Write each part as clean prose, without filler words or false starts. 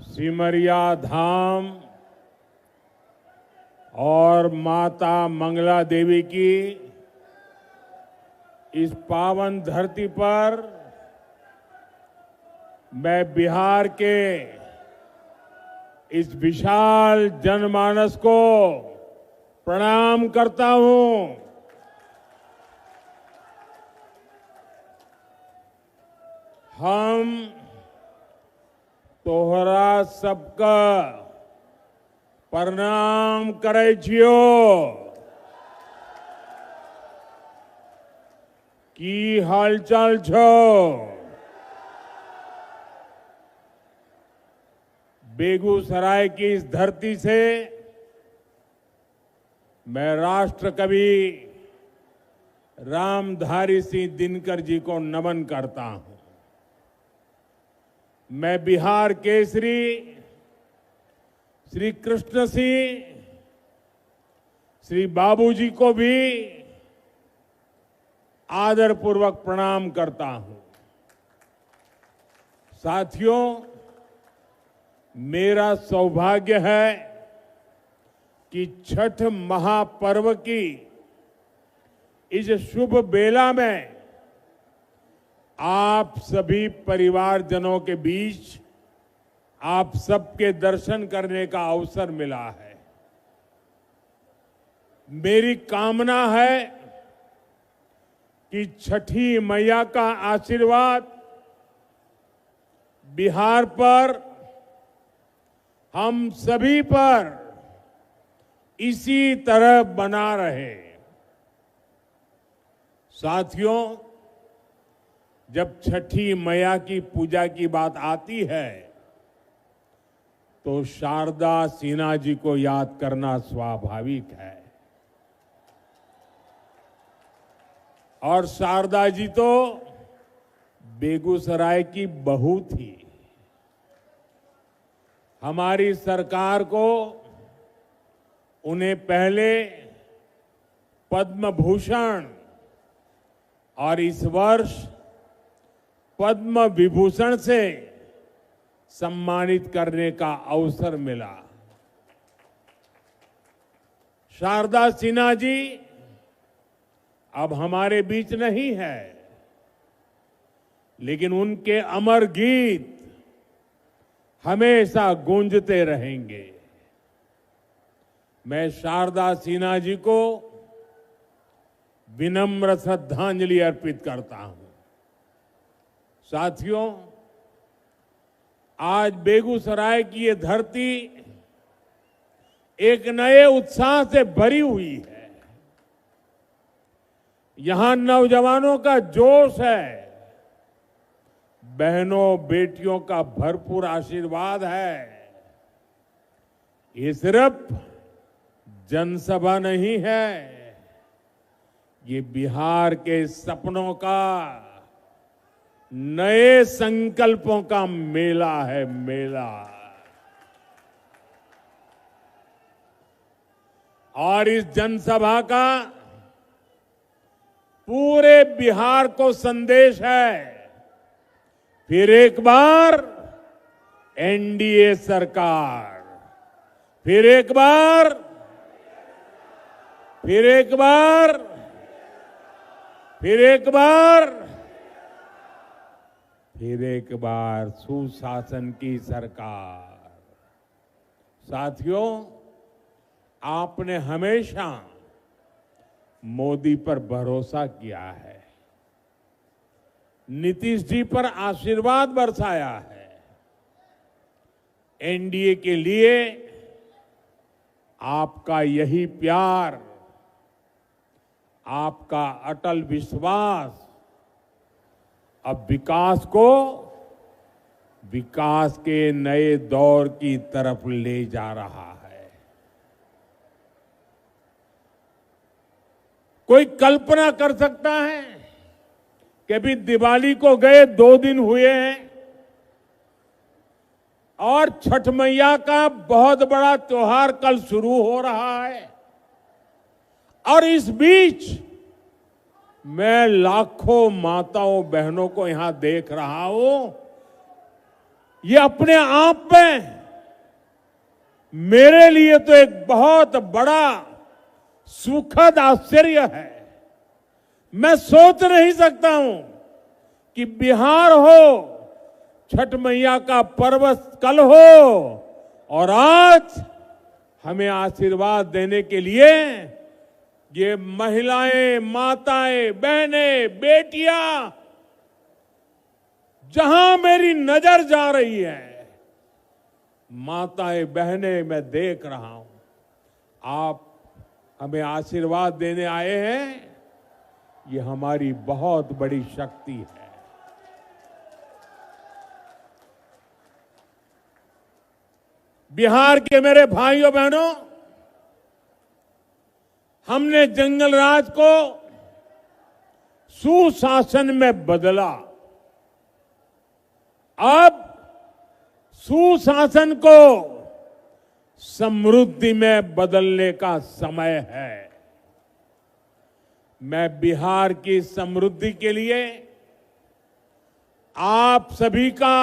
सिमरिया धाम और माता मंगला देवी की इस पावन धरती पर मैं बिहार के इस विशाल जनमानस को प्रणाम करता हूं। हम तोहरा सबका प्रणाम करे छियो। की हालचाल छो? बेगूसराय की इस धरती से मैं राष्ट्र कवि रामधारी सिंह दिनकर जी को नमन करता हूं। मैं बिहार केसरी श्री कृष्ण सिंह श्री बाबूजी को भी आदरपूर्वक प्रणाम करता हूं। साथियों, मेरा सौभाग्य है कि छठ महापर्व की इस शुभ बेला में आप सभी परिवारजनों के बीच आप सबके दर्शन करने का अवसर मिला है। मेरी कामना है कि छठी मैया का आशीर्वाद बिहार पर, हम सभी पर इसी तरह बना रहे। साथियों, जब छठी मैया की पूजा की बात आती है तो शारदा सिन्हा जी को याद करना स्वाभाविक है। और शारदा जी तो बेगूसराय की बहू थी। हमारी सरकार को उन्हें पहले पद्म भूषण और इस वर्ष पद्म विभूषण से सम्मानित करने का अवसर मिला। शारदा सिन्हा जी अब हमारे बीच नहीं है, लेकिन उनके अमर गीत हमेशा गूंजते रहेंगे। मैं शारदा सिन्हा जी को विनम्र श्रद्धांजलि अर्पित करता हूं। साथियों, आज बेगूसराय की ये धरती एक नए उत्साह से भरी हुई है। यहां नौजवानों का जोश है, बहनों बेटियों का भरपूर आशीर्वाद है। ये सिर्फ जनसभा नहीं है, ये बिहार के सपनों का, नए संकल्पों का मेला है, मेला। और इस जनसभा का पूरे बिहार को संदेश है, फिर एक बार एनडीए सरकार, फिर एक बार, फिर एक बार, फिर एक बार, फिर एक बार सुशासन की सरकार। साथियों, आपने हमेशा मोदी पर भरोसा किया है, नीतीश जी पर आशीर्वाद बरसाया है। एनडीए के लिए आपका यही प्यार, आपका अटल विश्वास अब विकास को, विकास के नए दौर की तरफ ले जा रहा है। कोई कल्पना कर सकता है कि अभी दिवाली को गए 2 दिन हुए हैं और छठ मैया का बहुत बड़ा त्योहार कल शुरू हो रहा है, और इस बीच मैं लाखों माताओं बहनों को यहां देख रहा हूं ये अपने आप में मेरे लिए तो एक बहुत बड़ा सुखद आश्चर्य है। मैं सोच नहीं सकता हूं कि बिहार हो, छठ मैया का पर्व कल हो और आज हमें आशीर्वाद देने के लिए ये महिलाएं, माताएं, बहनें, बेटियां, जहां मेरी नजर जा रही है, माताएं, बहनें मैं देख रहा हूं, आप हमें आशीर्वाद देने आए हैं, ये हमारी बहुत बड़ी शक्ति है। बिहार के मेरे भाइयों बहनों, हमने जंगल राज को सुशासन में बदला। अब सुशासन को समृद्धि में बदलने का समय है। मैं बिहार की समृद्धि के लिए आप सभी का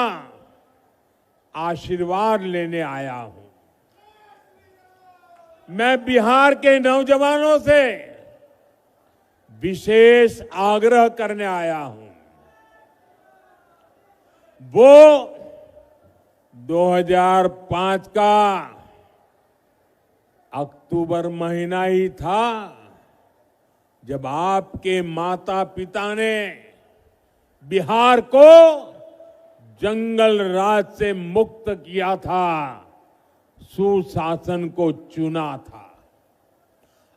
आशीर्वाद लेने आया हूं। मैं बिहार के नौजवानों से विशेष आग्रह करने आया हूं। वो 2005 का अक्टूबर महीना ही था जब आपके माता पिता ने बिहार को जंगल राज से मुक्त किया था, सुशासन को चुना था।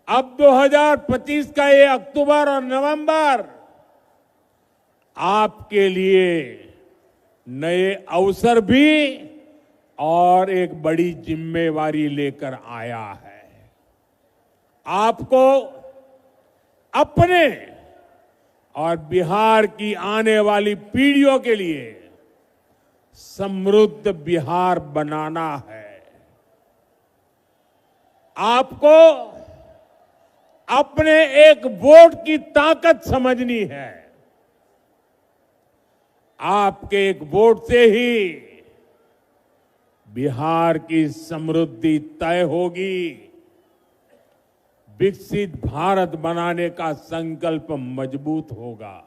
अब 2025 का ये अक्टूबर और नवंबर आपके लिए नए अवसर भी और एक बड़ी जिम्मेवारी लेकर आया है। आपको अपने और बिहार की आने वाली पीढ़ियों के लिए समृद्ध बिहार बनाना है। आपको अपने एक वोट की ताकत समझनी है। आपके एक वोट से ही बिहार की समृद्धि तय होगी। विकसित भारत बनाने का संकल्प मजबूत होगा।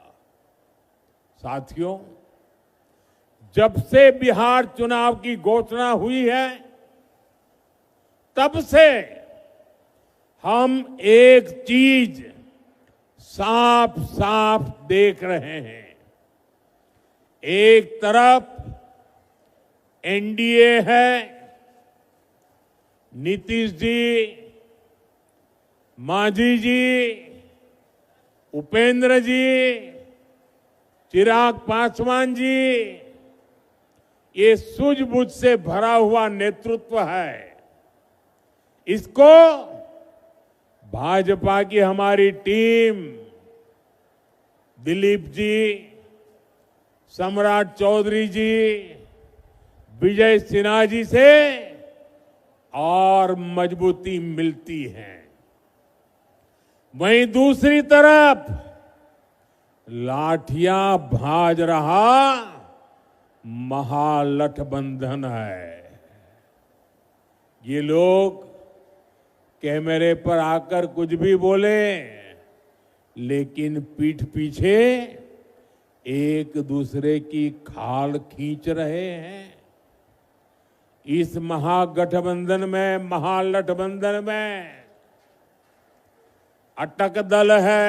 साथियों, जब से बिहार चुनाव की घोषणा हुई है, तब से हम एक चीज साफ साफ देख रहे हैं। एक तरफ एनडीए है, नीतीश जी, मांझी जी, उपेंद्र जी, चिराग पासवान जी, ये सूझबूझ से भरा हुआ नेतृत्व है। इसको भाजपा की हमारी टीम, दिलीप जी, सम्राट चौधरी जी, विजय सिन्हा जी से और मजबूती मिलती है। वहीं दूसरी तरफ लाठियां भाज रहा महागठबंधन है। ये लोग कैमरे पर आकर कुछ भी बोले, लेकिन पीठ पीछे एक दूसरे की खाल खींच रहे हैं। इस महागठबंधन में अटक दल है,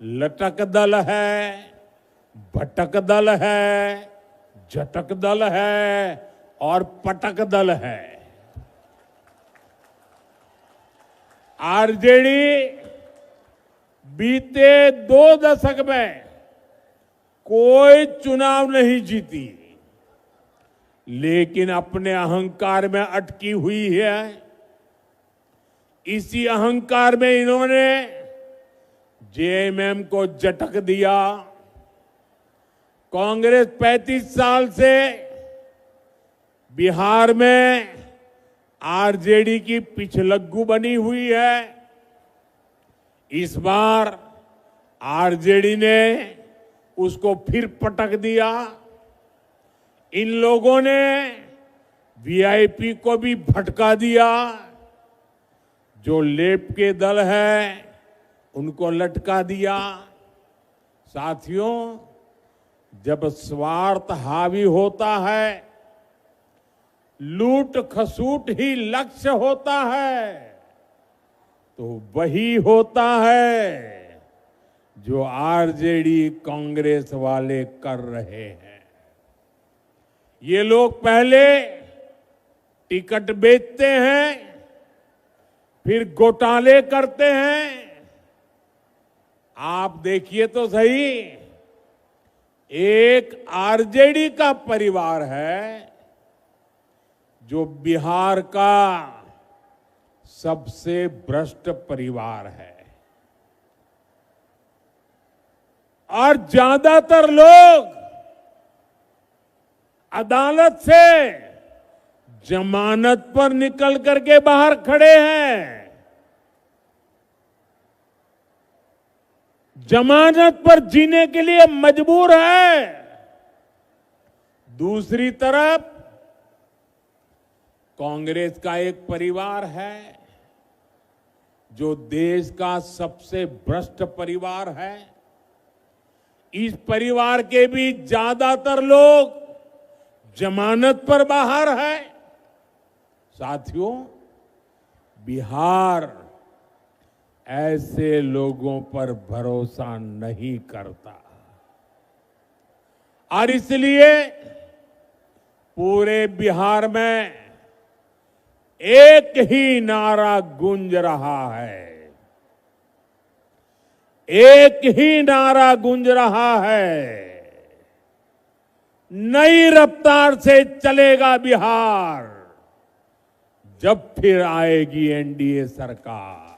लटक दल है, भटक दल है, झटक दल है और पटक दल है। आरजेडी बीते 2 दशक में कोई चुनाव नहीं जीती, लेकिन अपने अहंकार में अटकी हुई है। इसी अहंकार में इन्होंने जेएमएम को झटक दिया। कांग्रेस 35 साल से बिहार में आरजेडी की पिछलग्गू बनी हुई है। इस बार आरजेडी ने उसको फिर पटक दिया। इन लोगों ने वीआईपी को भी भटका दिया। जो लेप के दल है उनको लटका दिया। साथियों, जब स्वार्थ हावी होता है, लूट खसूट ही लक्ष्य होता है, तो वही होता है जो आरजेडी कांग्रेस वाले कर रहे हैं। ये लोग पहले टिकट बेचते हैं, फिर घोटाले करते हैं। आप देखिए तो सही, एक आरजेडी का परिवार है जो बिहार का सबसे भ्रष्ट परिवार है, और ज्यादातर लोग अदालत से जमानत पर निकल करके बाहर खड़े हैं। जमानत पर जीने के लिए मजबूर है। दूसरी तरफ कांग्रेस का एक परिवार है जो देश का सबसे भ्रष्ट परिवार है। इस परिवार के भी ज्यादातर लोग जमानत पर बाहर है। साथियों, बिहार ऐसे लोगों पर भरोसा नहीं करता, और इसलिए पूरे बिहार में एक ही नारा गूंज रहा है, एक ही नारा गूंज रहा है, नई रफ्तार से चलेगा बिहार जब फिर आएगी एनडीए सरकार।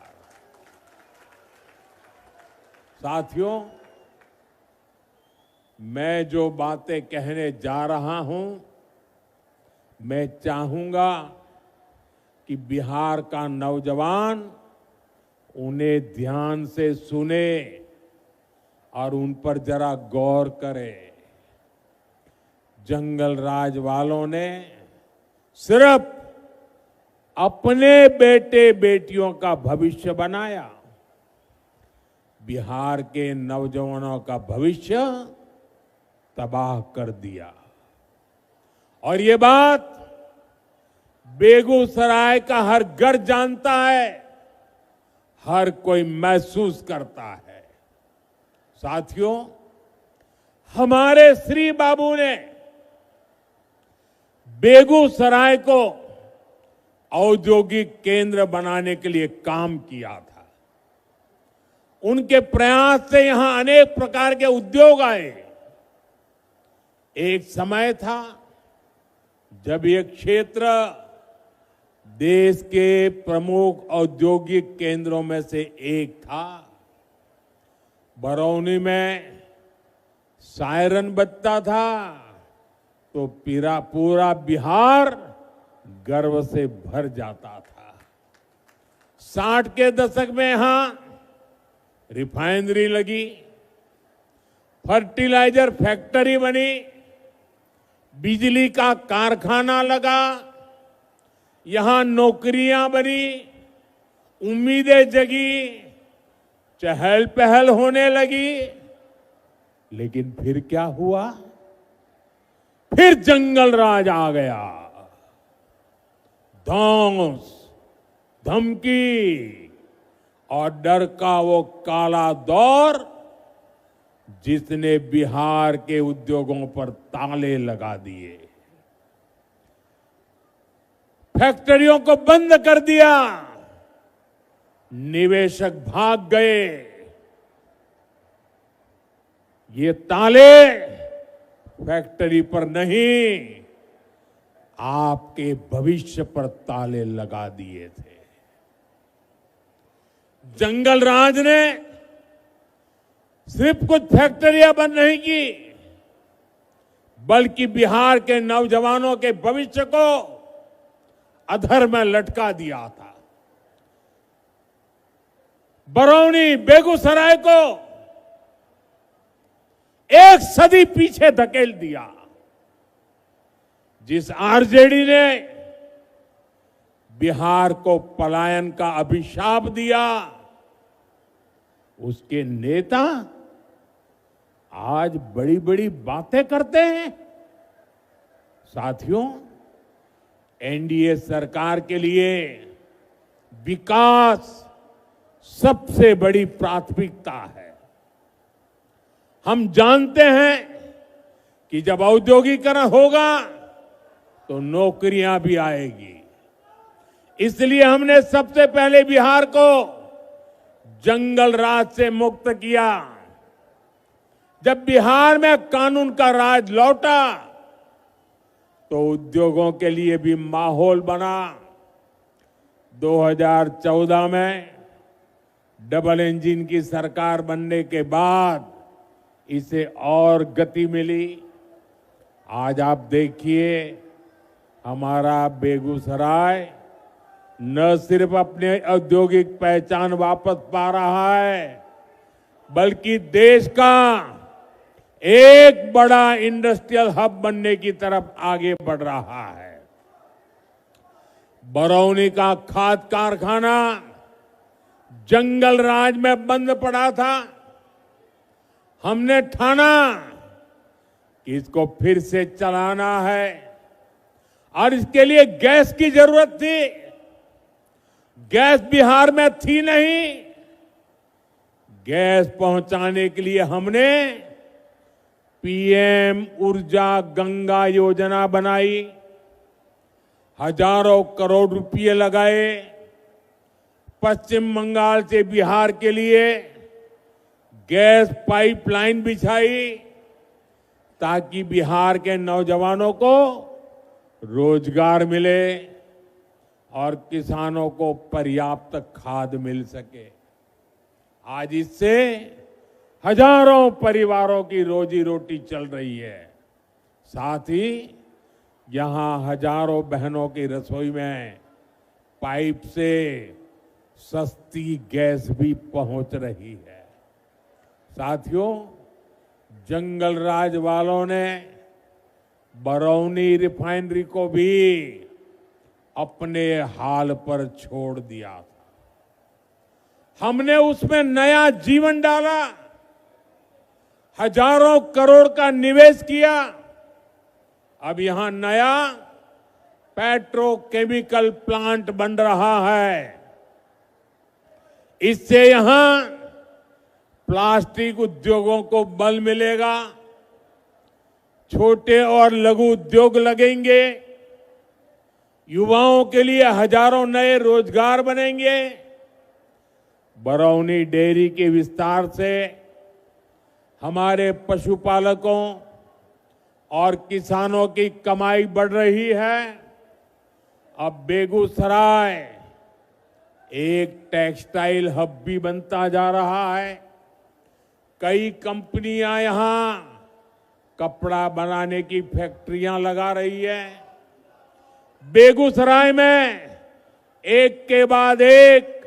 साथियों, मैं जो बातें कहने जा रहा हूं, मैं चाहूंगा कि बिहार का नौजवान उन्हें ध्यान से सुने और उन पर जरा गौर करे। जंगल राज वालों ने सिर्फ अपने बेटे बेटियों का भविष्य बनाया, बिहार के नौजवानों का भविष्य तबाह कर दिया। और ये बात बेगूसराय का हर घर जानता है, हर कोई महसूस करता है। साथियों, हमारे श्री बाबू ने बेगूसराय को औद्योगिक केंद्र बनाने के लिए काम किया था। उनके प्रयास से यहां अनेक प्रकार के उद्योग आए। एक समय था जब ये क्षेत्र देश के प्रमुख औद्योगिक केंद्रों में से एक था। बरौनी में सायरन बजता था तो पूरा बिहार गर्व से भर जाता था। 60 के दशक में यहां रिफाइनरी लगी, फर्टिलाइजर फैक्ट्री बनी, बिजली का कारखाना लगा, यहां नौकरियां बनी, उम्मीदें जगी, चहल पहल होने लगी। लेकिन फिर क्या हुआ? फिर जंगल राज आ गया। धौंस, धमकी और डर का वो काला दौर जिसने बिहार के उद्योगों पर ताले लगा दिए, फैक्ट्रियों को बंद कर दिया, निवेशक भाग गए। ये ताले फैक्ट्री पर नहीं, आपके भविष्य पर ताले लगा दिए थे। जंगल राज ने सिर्फ कुछ फैक्ट्रियां बंद नहीं की, बल्कि बिहार के नौजवानों के भविष्य को अधर में लटका दिया था। बरौनी, बेगूसराय को एक सदी पीछे धकेल दिया। जिस आरजेडी ने बिहार को पलायन का अभिशाप दिया, उसके नेता आज बड़ी बड़ी बातें करते हैं। साथियों, एनडीए सरकार के लिए विकास सबसे बड़ी प्राथमिकता है। हम जानते हैं कि जब औद्योगिकरण होगा तो नौकरियां भी आएगी। इसलिए हमने सबसे पहले बिहार को जंगल राज से मुक्त किया। जब बिहार में कानून का राज लौटा तो उद्योगों के लिए भी माहौल बना। 2014 में डबल इंजन की सरकार बनने के बाद इसे और गति मिली। आज आप देखिए, हमारा बेगूसराय न सिर्फ अपने औद्योगिक पहचान वापस पा रहा है, बल्कि देश का एक बड़ा इंडस्ट्रियल हब बनने की तरफ आगे बढ़ रहा है। बरौनी का खाद कारखाना जंगल राज में बंद पड़ा था। हमने ठाना कि इसको फिर से चलाना है और इसके लिए गैस की जरूरत थी। गैस बिहार में थी नहीं। गैस पहुंचाने के लिए हमने पीएम ऊर्जा गंगा योजना बनाई। हजारों करोड़ रुपए लगाए। पश्चिम बंगाल से बिहार के लिए गैस पाइपलाइन बिछाई ताकि बिहार के नौजवानों को रोजगार मिले और किसानों को पर्याप्त खाद मिल सके। आज इससे हजारों परिवारों की रोजी रोटी चल रही है। साथ ही यहां हजारों बहनों की रसोई में पाइप से सस्ती गैस भी पहुंच रही है। साथियों, जंगल राज वालों ने बरौनी रिफाइनरी को भी अपने हाल पर छोड़ दिया था। हमने उसमें नया जीवन डाला, हजारों करोड़ का निवेश किया। अब यहां नया पेट्रोकेमिकल प्लांट बन रहा है। इससे यहां प्लास्टिक उद्योगों को बल मिलेगा, छोटे और लघु उद्योग लगेंगे, युवाओं के लिए हजारों नए रोजगार बनेंगे। बरौनी डेयरी के विस्तार से हमारे पशुपालकों और किसानों की कमाई बढ़ रही है। अब बेगूसराय एक टेक्सटाइल हब भी बनता जा रहा है। कई कंपनियां यहां कपड़ा बनाने की फैक्ट्रियां लगा रही है। बेगूसराय में एक के बाद एक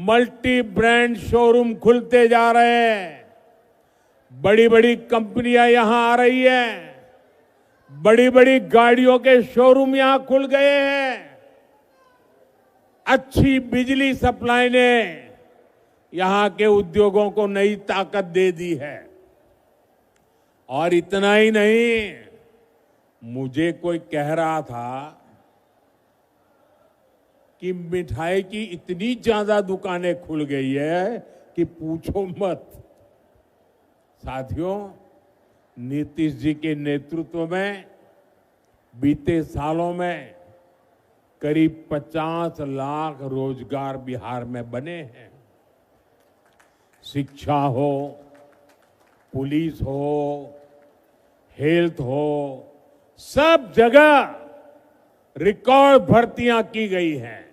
मल्टी ब्रांड शोरूम खुलते जा रहे हैं। बड़ी बड़ी कंपनियां यहां आ रही है। बड़ी बड़ी गाड़ियों के शोरूम यहां खुल गए हैं। अच्छी बिजली सप्लाई ने यहां के उद्योगों को नई ताकत दे दी है। और इतना ही नहीं, मुझे कोई कह रहा था कि मिठाई की इतनी ज्यादा दुकानें खुल गई है कि पूछो मत। साथियों, नीतीश जी के नेतृत्व में बीते सालों में करीब 50 लाख रोजगार बिहार में बने हैं। शिक्षा हो, पुलिस हो, हेल्थ हो, सब जगह रिकॉर्ड भर्तियां की गई हैं।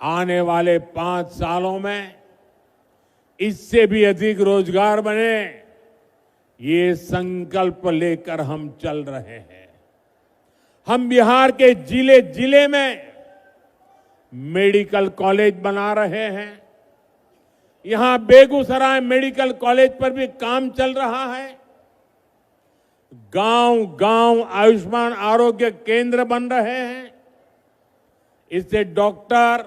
आने वाले 5 सालों में इससे भी अधिक रोजगार बने, ये संकल्प लेकर हम चल रहे हैं। हम बिहार के जिले जिले में मेडिकल कॉलेज बना रहे हैं। यहां बेगूसराय मेडिकल कॉलेज पर भी काम चल रहा है। गांव गांव आयुष्मान आरोग्य केंद्र बन रहे हैं। इससे doctor,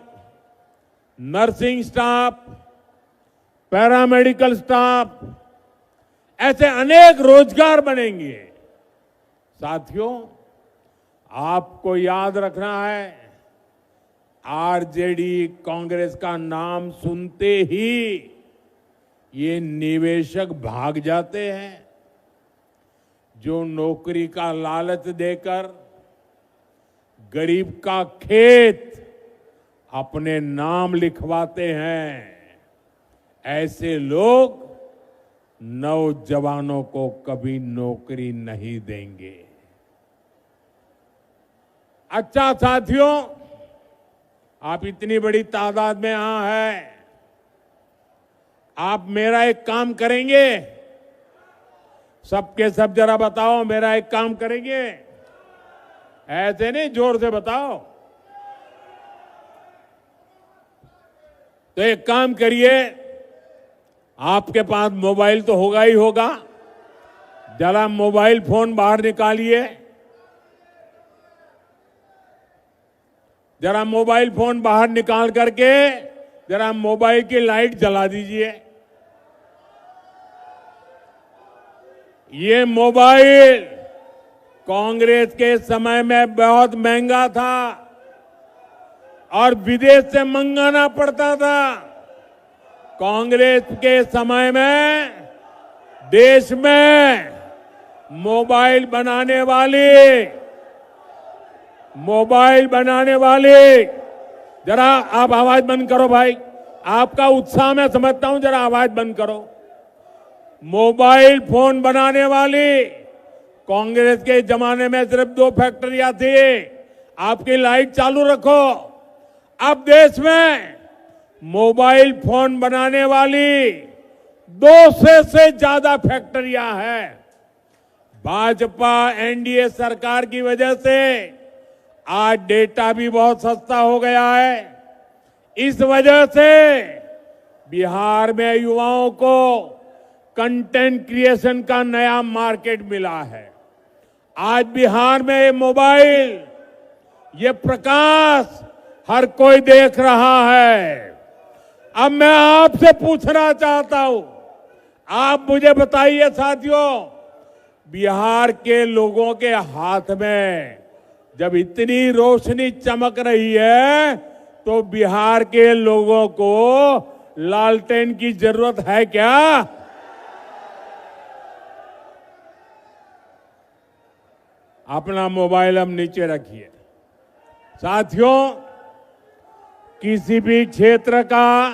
nursing staff, paramedical staff, ऐसे अनेक रोजगार बनेंगे। साथियों, आपको याद रखना है, आरजेडी कांग्रेस का नाम सुनते ही ये निवेशक भाग जाते हैं, जो नौकरी का लालच देकर गरीब का खेत अपने नाम लिखवाते हैं। ऐसे लोग नौजवानों को कभी नौकरी नहीं देंगे। अच्छा साथियों, आप इतनी बड़ी तादाद में यहां हैं, आप मेरा एक काम करेंगे? सबके सब जरा बताओ, मेरा एक काम करेंगे? ऐसे नहीं, जोर से बताओ। तो एक काम करिए, आपके पास मोबाइल तो होगा ही होगा, जरा मोबाइल फोन बाहर निकालिए। जरा मोबाइल फोन बाहर निकाल करके जरा मोबाइल की लाइट जला दीजिए। ये मोबाइल कांग्रेस के समय में बहुत महंगा था और विदेश से मंगाना पड़ता था। कांग्रेस के समय में देश में मोबाइल बनाने वाले, जरा आप आवाज बंद करो भाई, आपका उत्साह मैं समझता हूं, जरा आवाज बंद करो। मोबाइल फोन बनाने वाली कांग्रेस के जमाने में सिर्फ 2 फैक्ट्रियां थी। आपकी लाइट चालू रखो। अब देश में मोबाइल फोन बनाने वाली 200 से ज्यादा फैक्ट्रियां हैं। भाजपा एनडीए सरकार की वजह से आज डेटा भी बहुत सस्ता हो गया है। इस वजह से बिहार में युवाओं को कंटेंट क्रिएशन का नया मार्केट मिला है। आज बिहार में ये मोबाइल, ये प्रकाश हर कोई देख रहा है। अब मैं आपसे पूछना चाहता हूं, आप मुझे बताइए साथियों, बिहार के लोगों के हाथ में जब इतनी रोशनी चमक रही है तो बिहार के लोगों को लालटेन की जरूरत है क्या? अपना मोबाइल अब नीचे रखिए। साथियों, किसी भी क्षेत्र का,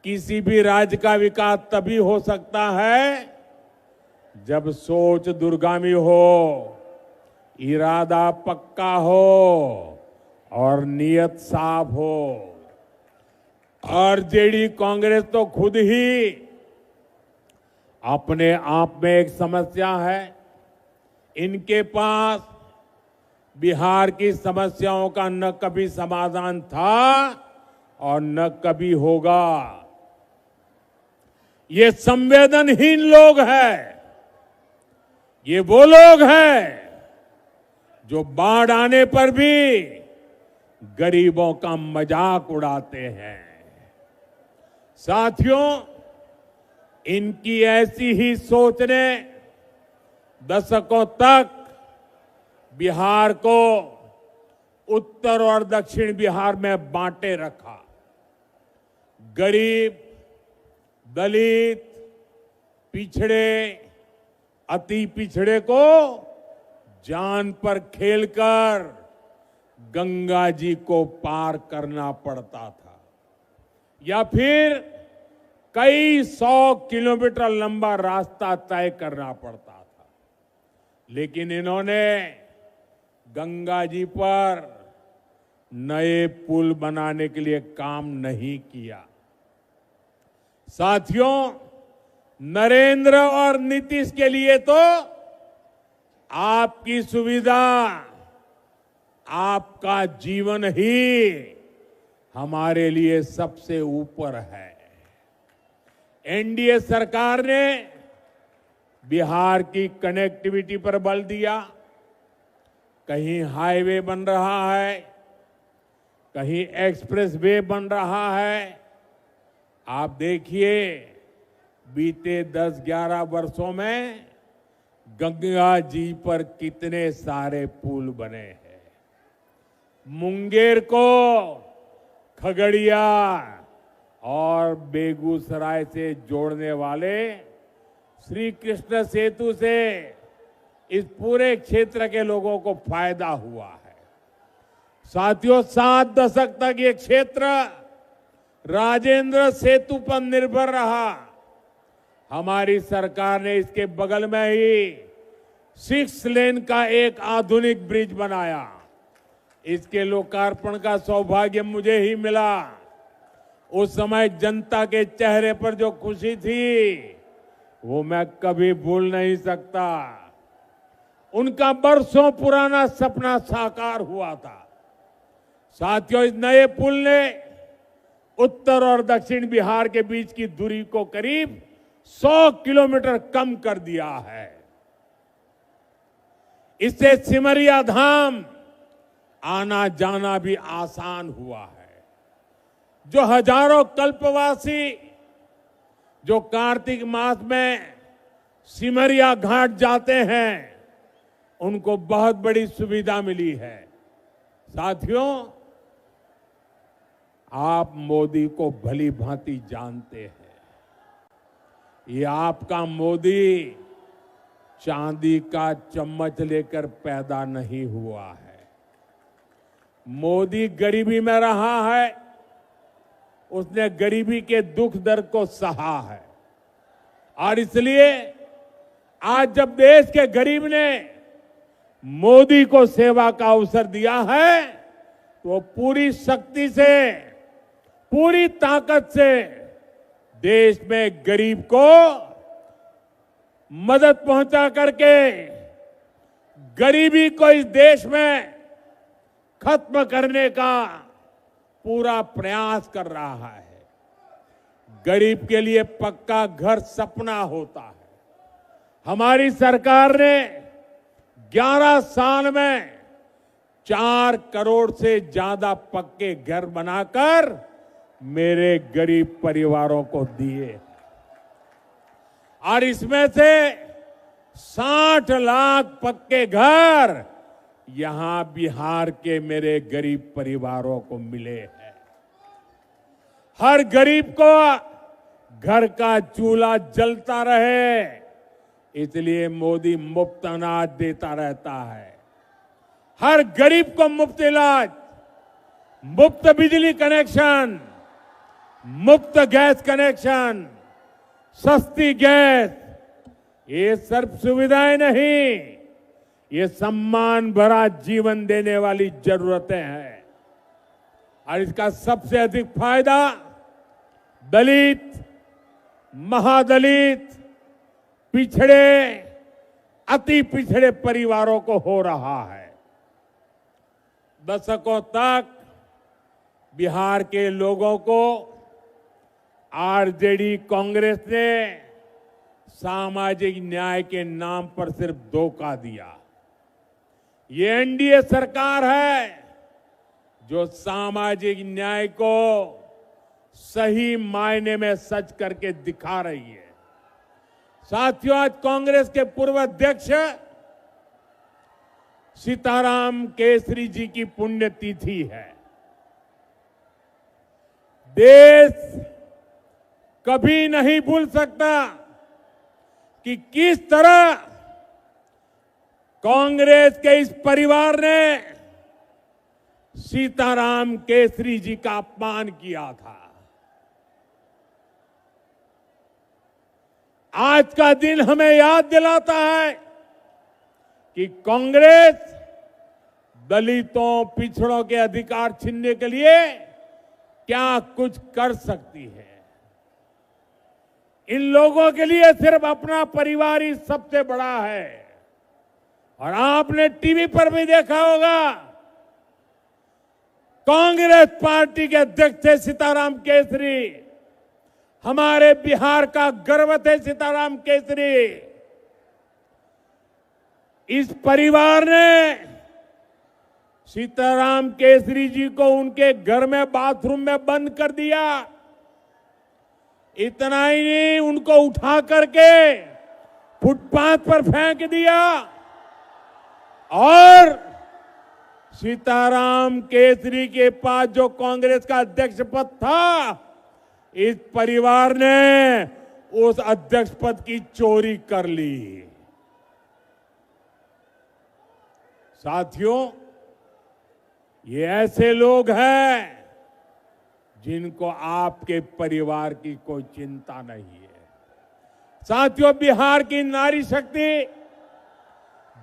किसी भी राज्य का विकास तभी हो सकता है जब सोच दूरगामी हो, इरादा पक्का हो और नियत साफ हो। आरजेडी कांग्रेस तो खुद ही अपने आप में एक समस्या है। इनके पास बिहार की समस्याओं का न कभी समाधान था और न कभी होगा। ये संवेदनहीन लोग हैं। ये वो लोग हैं जो बाढ़ आने पर भी गरीबों का मजाक उड़ाते हैं। साथियों, इनकी ऐसी ही सोच ने दशकों तक बिहार को उत्तर और दक्षिण बिहार में बांटे रखा। गरीब, दलित, पिछड़े, अति पिछड़े को जान पर खेलकर गंगा जी को पार करना पड़ता था या फिर कई 100 किलोमीटर लंबा रास्ता तय करना पड़ता था। लेकिन इन्होंने गंगा जी पर नए पुल बनाने के लिए काम नहीं किया। साथियों, नरेंद्र और नीतीश के लिए तो आपकी सुविधा, आपका जीवन ही हमारे लिए सबसे ऊपर है। एनडीए सरकार ने बिहार की कनेक्टिविटी पर बल दिया। कहीं हाईवे बन रहा है, कहीं एक्सप्रेस वे बन रहा है। आप देखिए, बीते 10-11 वर्षों में गंगा जी पर कितने सारे पुल बने हैं। मुंगेर को खगड़िया और बेगूसराय से जोड़ने वाले श्री कृष्ण सेतु से इस पूरे क्षेत्र के लोगों को फायदा हुआ है। साथियों, 7 दशक तक ये क्षेत्र राजेंद्र सेतु पर निर्भर रहा। हमारी सरकार ने इसके बगल में ही 6 लेन का एक आधुनिक ब्रिज बनाया। इसके लोकार्पण का सौभाग्य मुझे ही मिला। उस समय जनता के चेहरे पर जो खुशी थी, वो मैं कभी भूल नहीं सकता। उनका बरसों पुराना सपना साकार हुआ था। साथियों, इस नए पुल ने उत्तर और दक्षिण बिहार के बीच की दूरी को करीब 100 किलोमीटर कम कर दिया है। इससे सिमरिया धाम आना जाना भी आसान हुआ है। जो हजारों कल्पवासी जो कार्तिक मास में सिमरिया घाट जाते हैं, उनको बहुत बड़ी सुविधा मिली है। साथियों, आप मोदी को भली भांति जानते हैं। ये आपका मोदी चांदी का चम्मच लेकर पैदा नहीं हुआ है। मोदी गरीबी में रहा है। उसने गरीबी के दुख दर्द को सहा है, और इसलिए आज जब देश के गरीब ने मोदी को सेवा का अवसर दिया है, तो वो पूरी शक्ति से, पूरी ताकत से देश में गरीब को मदद पहुंचा करके गरीबी को इस देश में खत्म करने का पूरा प्रयास कर रहा है। गरीब के लिए पक्का घर सपना होता है। हमारी सरकार ने 11 साल में 4 करोड़ से ज्यादा पक्के घर बनाकर मेरे गरीब परिवारों को दिए, और इसमें से 60 लाख पक्के घर यहां बिहार के मेरे गरीब परिवारों को मिले हैं। हर गरीब को घर का चूल्हा जलता रहे, इसलिए मोदी मुफ्त अनाज देता रहता है। हर गरीब को मुफ्त इलाज, मुफ्त बिजली कनेक्शन, मुफ्त गैस कनेक्शन, सस्ती गैस, ये सब सुविधाएं नहीं, ये सम्मान भरा जीवन देने वाली जरूरतें हैं। और इसका सबसे अधिक फायदा दलित, महादलित, पिछड़े, अति पिछड़े परिवारों को हो रहा है। दशकों तक बिहार के लोगों को आरजेडी कांग्रेस ने सामाजिक न्याय के नाम पर सिर्फ धोखा दिया। ये एनडीए सरकार है जो सामाजिक न्याय को सही मायने में सच करके दिखा रही है। साथियों, आज कांग्रेस के पूर्व अध्यक्ष सीताराम केसरी जी की पुण्यतिथि है। देश कभी नहीं भूल सकता कि किस तरह कांग्रेस के इस परिवार ने सीताराम केसरी जी का अपमान किया था। आज का दिन हमें याद दिलाता है कि कांग्रेस दलितों, पिछड़ों के अधिकार छीनने के लिए क्या कुछ कर सकती है। इन लोगों के लिए सिर्फ अपना परिवार ही सबसे बड़ा है। और आपने टीवी पर भी देखा होगा, कांग्रेस पार्टी के अध्यक्ष थे सीताराम केसरी। हमारे बिहार का गर्व थे सीताराम केसरी। इस परिवार ने सीताराम केसरी जी को उनके घर में बाथरूम में बंद कर दिया। इतना ही नहीं, उनको उठा करके फुटपाथ पर फेंक दिया और सीताराम केसरी के पास जो कांग्रेस का अध्यक्ष पद था, इस परिवार ने उस अध्यक्ष पद की चोरी कर ली। साथियों, ये ऐसे लोग हैं जिनको आपके परिवार की कोई चिंता नहीं है। साथियों, बिहार की नारी शक्ति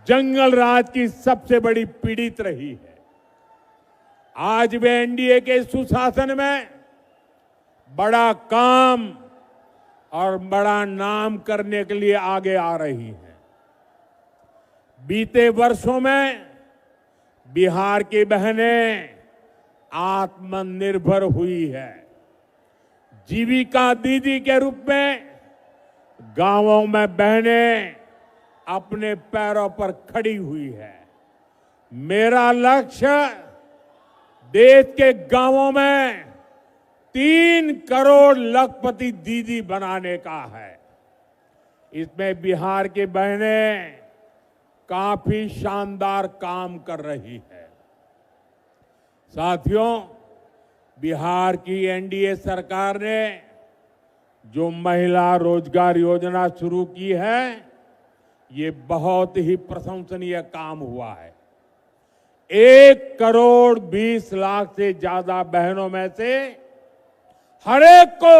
जंगल राज की सबसे बड़ी पीड़ित रही है। आज वे एनडीए के सुशासन में बड़ा काम और बड़ा नाम करने के लिए आगे आ रही है। बीते वर्षों में बिहार की बहनें आत्मनिर्भर हुई है। जीविका दीदी के रूप में गांवों में बहनें अपने पैरों पर खड़ी हुई है। मेरा लक्ष्य देश के गांवों में 3 करोड़ लखपति दीदी बनाने का है। इसमें बिहार की बहनें काफी शानदार काम कर रही है। साथियों, बिहार की एनडीए सरकार ने जो महिला रोजगार योजना शुरू की है, ये बहुत ही प्रशंसनीय काम हुआ है। 1 करोड़ 20 लाख से ज्यादा बहनों में से हर एक को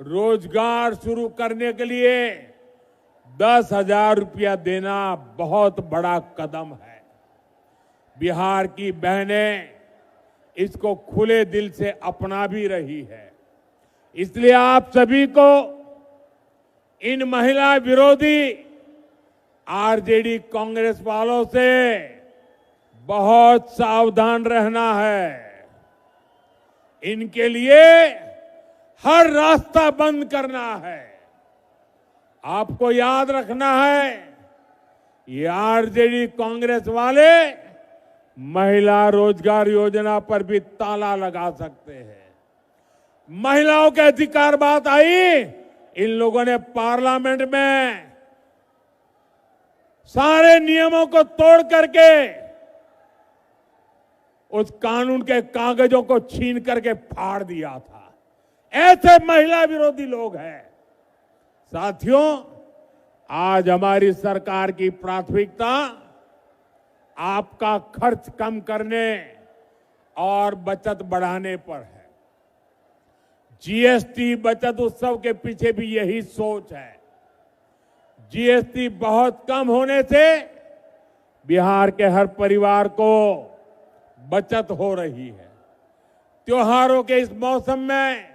रोजगार शुरू करने के लिए 10,000 रुपया देना बहुत बड़ा कदम है। बिहार की बहनें इसको खुले दिल से अपना भी रही है। इसलिए आप सभी को इन महिला विरोधी आरजेडी कांग्रेस वालों से बहुत सावधान रहना है। इनके लिए हर रास्ता बंद करना है। आपको याद रखना है, ये आरजेडी कांग्रेस वाले महिला रोजगार योजना पर भी ताला लगा सकते हैं। महिलाओं के अधिकार बात आई, इन लोगों ने पार्लियामेंट में सारे नियमों को तोड़ करके उस कानून के कागजों को छीन करके फाड़ दिया था। ऐसे महिला विरोधी लोग हैं। साथियों, आज हमारी सरकार की प्राथमिकता आपका खर्च कम करने और बचत बढ़ाने पर है। जीएसटी बचत उत्सव के पीछे भी यही सोच है। जीएसटी बहुत कम होने से बिहार के हर परिवार को बचत हो रही है। त्योहारों के इस मौसम में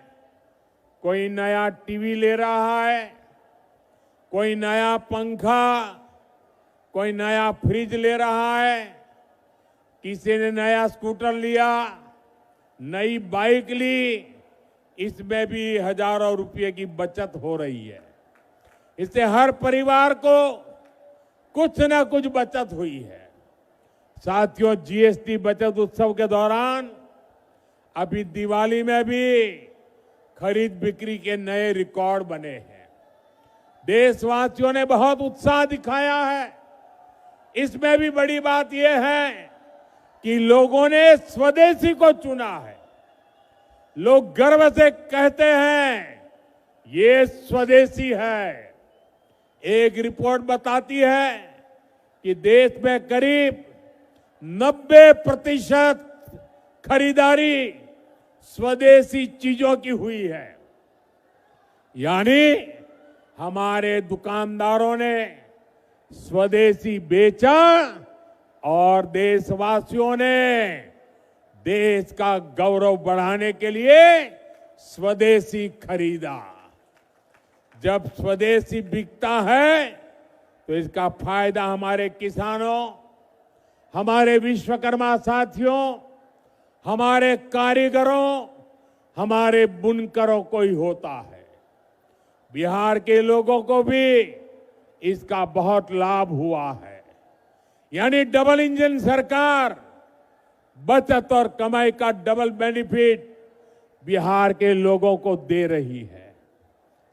कोई नया टीवी ले रहा है, कोई नया पंखा, कोई नया फ्रिज ले रहा है, किसी ने नया स्कूटर लिया, नई बाइक ली। इसमें भी हजारों रुपए की बचत हो रही है। इससे हर परिवार को कुछ न कुछ बचत हुई है। साथियों, जीएसटी बचत उत्सव के दौरान अभी दिवाली में भी खरीद बिक्री के नए रिकॉर्ड बने हैं। देशवासियों ने बहुत उत्साह दिखाया है। इसमें भी बड़ी बात यह है कि लोगों ने स्वदेशी को चुना है। लोग गर्व से कहते हैं ये स्वदेशी है। एक रिपोर्ट बताती है कि देश में करीब 90% खरीदारी स्वदेशी चीजों की हुई है। यानी हमारे दुकानदारों ने स्वदेशी बेचा और देशवासियों ने देश का गौरव बढ़ाने के लिए स्वदेशी खरीदा। जब स्वदेशी बिकता है तो इसका फायदा हमारे किसानों, हमारे विश्वकर्मा साथियों, हमारे कारीगरों, हमारे बुनकरों को ही होता है। बिहार के लोगों को भी इसका बहुत लाभ हुआ है। यानी डबल इंजन सरकार, बचत और कमाई का डबल बेनिफिट बिहार के लोगों को दे रही है।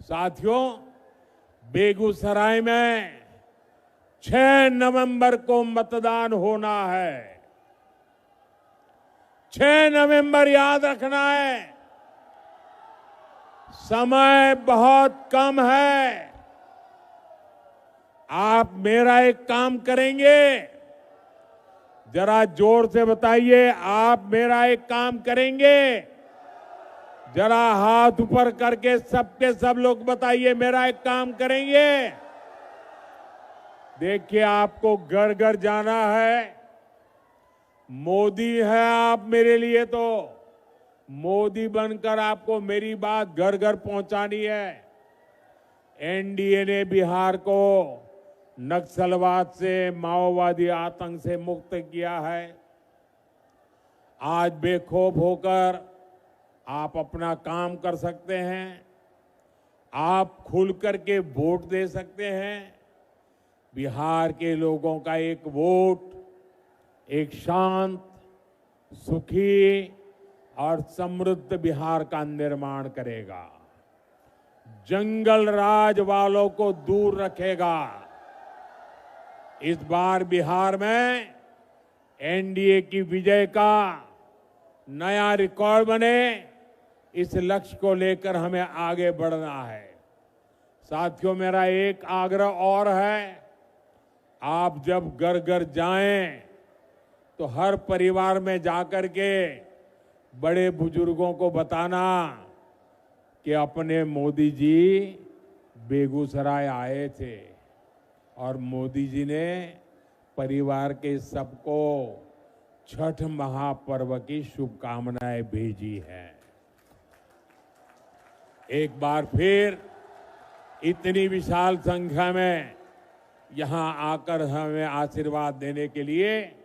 साथियों, बेगूसराय में 6 नवंबर को मतदान होना है। 6 नवंबर याद रखना है। समय बहुत कम है। आप मेरा एक काम करेंगे, जरा जोर से बताइए, आप मेरा एक काम करेंगे? जरा हाथ ऊपर करके सबके सब लोग बताइए, मेरा एक काम करेंगे? देखिए, आपको घर घर जाना है। मोदी है आप मेरे लिए, तो मोदी बनकर आपको मेरी बात घर घर पहुंचानी है। एनडीए ने बिहार को नक्सलवाद से, माओवादी आतंक से मुक्त किया है। आज बेखौफ होकर आप अपना काम कर सकते हैं। आप खुल करके वोट दे सकते हैं। बिहार के लोगों का एक वोट एक शांत, सुखी और समृद्ध बिहार का निर्माण करेगा। जंगल राज वालों को दूर रखेगा। इस बार बिहार में एनडीए की विजय का नया रिकॉर्ड बने, इस लक्ष्य को लेकर हमें आगे बढ़ना है। साथियों, मेरा एक आग्रह और है, आप जब घर घर जाएं तो हर परिवार में जाकर के बड़े बुजुर्गों को बताना कि अपने मोदी जी बेगूसराय आए थे और मोदी जी ने परिवार के सबको छठ महापर्व की शुभकामनाएं भेजी हैं। एक बार फिर इतनी विशाल संख्या में यहां आकर हमें आशीर्वाद देने के लिए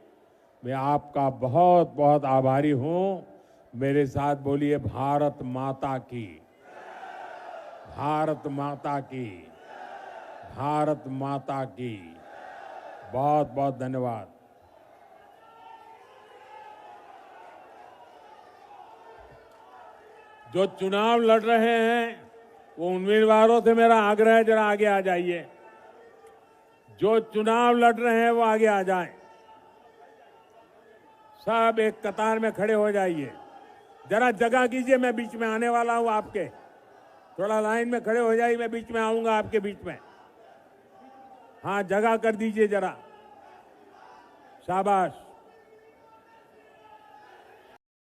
मैं आपका बहुत बहुत आभारी हूं। मेरे साथ बोलिए, भारत माता की, भारत माता की, भारत माता की। बहुत बहुत धन्यवाद। जो चुनाव लड़ रहे हैं वो उम्मीदवारों से मेरा आग्रह है, जरा आगे आ जाइए। जो चुनाव लड़ रहे हैं वो आगे आ जाएं। सब एक कतार में खड़े हो जाइए। जरा जगह कीजिए, मैं बीच में आने वाला हूं आपके। थोड़ा लाइन में खड़े हो जाइए, मैं बीच में आऊंगा आपके बीच में। हाँ, जगह कर दीजिए जरा। शाबाश।